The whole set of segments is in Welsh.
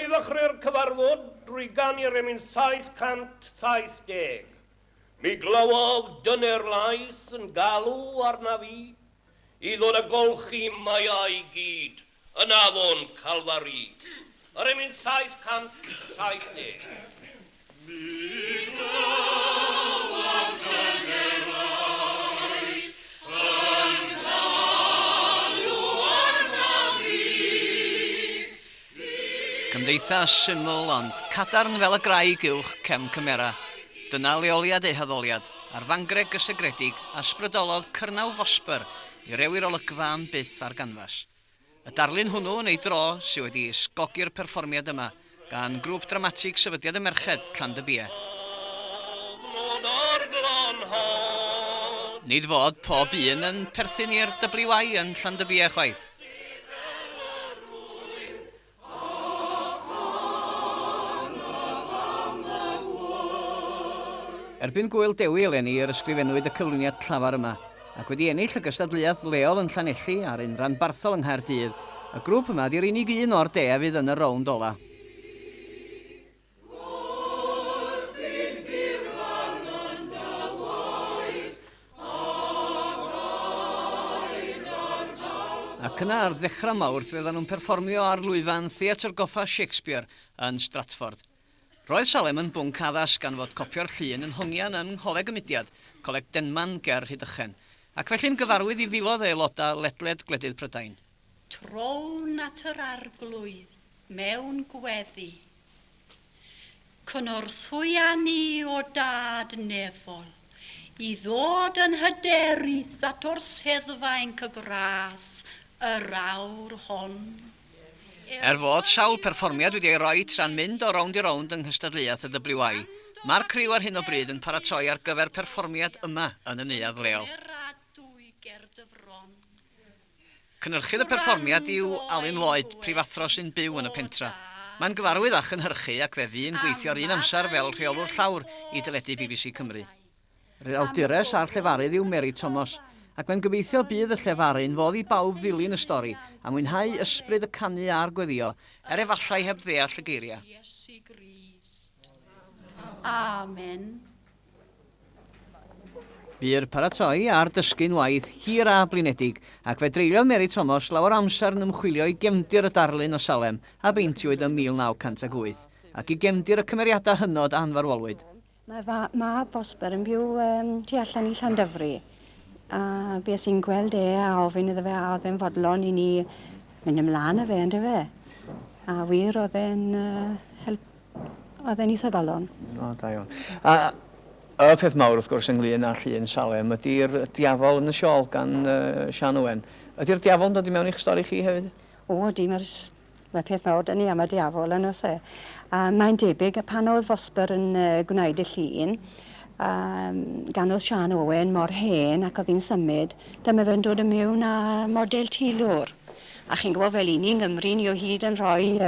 ddechrau'r cyfarfod drwy gani'r emyn 770. Mi glywodd dynnu'r lais yn galw arna fi i ddod y golchi maiau i gyd yn afon Calfari. Yr emyn 770. Mi glywodd dynnu'r lais yn galw arna fi. Cymdeithas syml ond cadarn fel y graig uwch Cefncymerau. Dyna leoliad eu hyddoliad, a'r fangreg gysegredig a sbrydolodd Curlow Vosper i rewir olygfa am byth ar ganfas. Y darlun hwnnw yn ei dro sydd wedi ysgogi'r perfformiad yma gan grŵp dramatig Sefydliad y Merched Llandybie. Nid fod pob un yn perthyn i'r WI yn Llandybie chwaith. Erbyn gwyl dewi eleni yr ysgrifennwyd y cyflwyniad llafar yma, ac wedi ennill y gystadleuaeth leol yn Llanelli ar un ranbarthol yng Nghaerdydd, y grŵp yma di'r unig un o'r de fydd yn y rownd ola. Ac yna ar ddechrau Mawrth fyddan nhw'n perfformio ar lwyfan Theatr Goffa Shakespeare yn Stratford. Roedd Salem yn bwnc addas gan fod copio'r llun yn hongian yn Ngholeg y Mudiad, Coleg Denman ger Rhydychen, ac felly'n gyfarwydd i filodd aelodau ledled gwledydd Prydain. Trown at yr arglwydd mewn gweddi, cynorthwya ni o dad nefol, i ddod yn hyderus at o'r seddfaen cygras yr awr hon. Fod sawl perfformiad wedi ei roi tra'n mynd o rownd i rownd yng nghystadleuaeth y WI, mae'r criw ar hyn o bryd yn paratoi ar gyfer perfformiad yma yn y neuadd leol. Cynhyrchydd y perfformiad yw Alan Lloyd, prif athro sy'n byw yn y pentra. Mae'n gyfarwydd â chynhyrchu ac fe fi'n gweithio'r un amser fel rheolwr llawr i deledu BBC Cymru. Aelodures a'r llefarydd yw Dei Tomos, ac mae'n gobeithio bydd y llefaru'n fodd i bawb ddilyn y stori a mwynhau ysbryd y canu a'r gweddio, efallai heb ddeall y geiriau. Amen. By'r paratoi ar dysgu'n waith hir a blinedig, ac fe dreuliodd Dei Tomos lawer amser yn ymchwilio i gefndir y darlun o Salem a beintiwyd ym 1908, ac i gefndir y cymeriadau hynod anfarwolwyd. Mae Vosper yn byw tu allan i Llandyfri. A be sy'n gweld a ofyn iddo fe a oedd e'n fodlon i ni mynd ymlaen â fe, ynddo fe. A wir oedd e'n eitha balon. O, da iawn. A y peth mawr wrth gwrs ynglyn â llun Salem ydy'r diafol yn y siol gan Sian Owen. Ydy'r diafol yn dod i mewn i'ch stori chi hefyd? O, mae'r peth mawr dyn ni am y diafol yn oes e. Mae'n debyg pan oedd Vosper yn gwneud y llun, gan oedd Sian Owen mor hen ac oedd hi'n symud, dyma fe'n dod yn mewn â model tilwr. A chi'n gwybod fel un i'n Gymru ni o hyd yn rhoi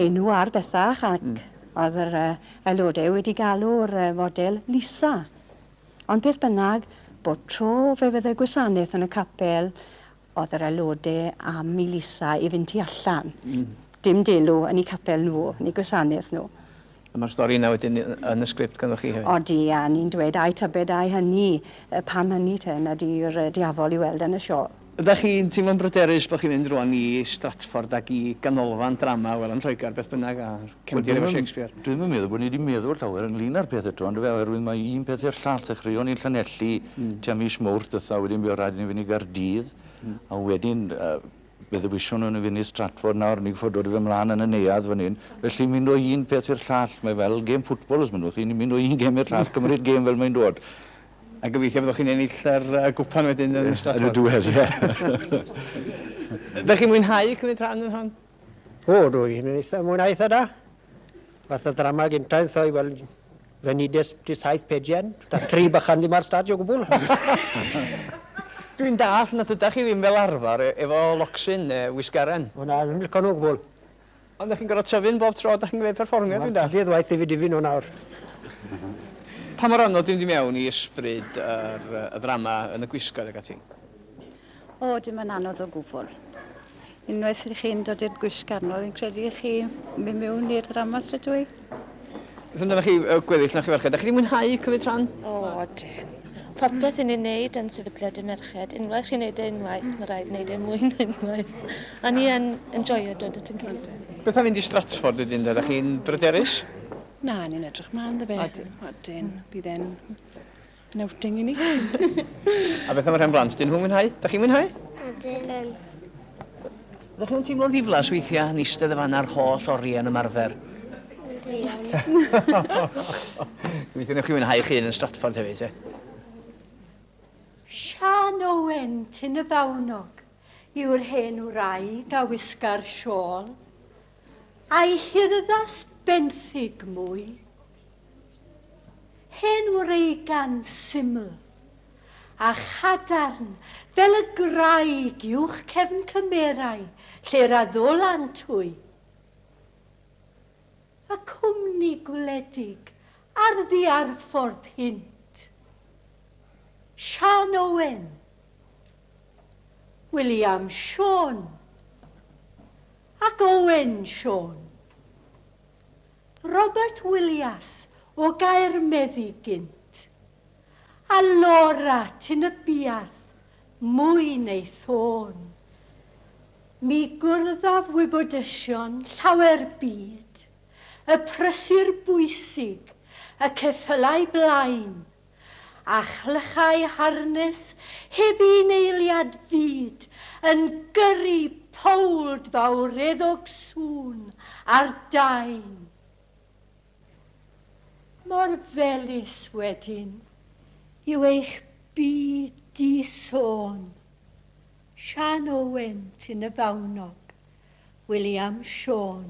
enw ar bethach ac oedd yr aelodau wedi galw'r model Lisa. Ond beth bynnag, bod tro fe fydde gwasanaeth yn y capel, oedd yr aelodau am i Lisa i fynd tu allan. Dim delw yn eu capel nhw, yn eu gwasanaeth nhw. Mae'r stori yna wedyn yn y sgript ganddo chi hefyd? Odi, a ni'n dweud ai tybed ai hynny, pam hynny ten ydy'r diafol i weld yn y sio. Ydych chi'n teimlo'n bryderus bod chi'n mynd rwan i Stratford ac i ganolfan drama wel yn Lloegr beth bynnag ar cefndir efo Shakespeare? Dwi'n meddwl bod ni wedi meddwl llawer ynglyn â'r peth eto, ond oherwydd mae un peth i'r llall, ddechreuon ni'n Llanelli, tua mis Mawrth dytha, wedyn bydd rhaid ni fynd i Gaerdydd, a wedyn bydd y wisio nhw'n fynd i Stratford nawr, ni'n ffod dod i fe mlaen yn y neuadd fan hyn. Felly mynd o un peth i'r llall, mae fel gêm ffwtbol os maen nhw, chi'n mynd o un gêm i'r llall, cymryd gêm fel mae'n dod. A gobeithio byddwch chi'n ennill yr gwpan wedyn yn Stratford. Ar y diwedd, ie. Ydych chi'n mwynhau cymryd rhan yn hon? O, dwi'n mwynhau eitha da. Fath o drama gyntaf, ddoi, wel, fe ni di 7 pedian, da 3 bychan ddim ar stad o gwbl. Dwi'n dall nad ydych chi ddim fel arfer efo locsyn neu wisgaren. O na, dwi'n licio nhw gwbl. Ond ydych chi'n gorfod tyfu'n bob tro ydych chi'n gwneud perfformiad, dwi'n dall? Dwi'n waith i fi difyn o nawr. Pa mor anodd dim di mewn i ysbryd y ddrama yn y gwisgoedd ag ati? O, dim yn anodd o gwbl. unwaith ydych chi'n dod i'r gwisgarno, fi'n credu chi mynd mewn i'r ddrama straight away. Beth amdano chi gweddill na chi ferched? Da chi wedi mwynhau cymryd rhan? O, dim. Popeth yn ei wneud yn sefydliad y merched. Unwaith chi'n neud e unwaith, mae rhaid wneud e mwy na unwaith. A ni yn enjoyo dod at yn gilydd. Beth am fynd i Stratford wedyn? Da chi'n bryderus? Na, ni'n edrych mlaen dy fe. Odyn, bydd e'n outing i ni. A beth am y rhan blant? Dyn nhw'n mwynhau? Da chi'n mwynhau? Ydyn. Da chi'n teimlo'n ddiflas weithiau yn eistedd y fan ar holl oriau yn ymarfer? Weithiau newch chi mwynhau chi yn Stratford hefyd, te? Sian Owent yn y fawnog yw'r hen wraig a wisga'r siôl, a'i hirddas benthyg mwy. Hen wreigan syml a chadarn fel y graig uwch Cefncymerau lle'r addolantwy. Y cwmni gwledig ar ddiarffordd hynt. Sian Owen, William Sean, ac Owen Sean. Robert Willias o Gaer Meddygynt, a Laura Tyn y Biarth, mwy neu thôn. Mi gwrddaf wybodysion llawer byd, y prysur bwysig, y ceffylau blaen, a chlychau harnes heb un eiliad fyd yn gyrru powld fawreddog sŵn ar dain. Mor felys wedyn yw eich byd di-sôn. Sian Owent yn y fawnog, William Sean.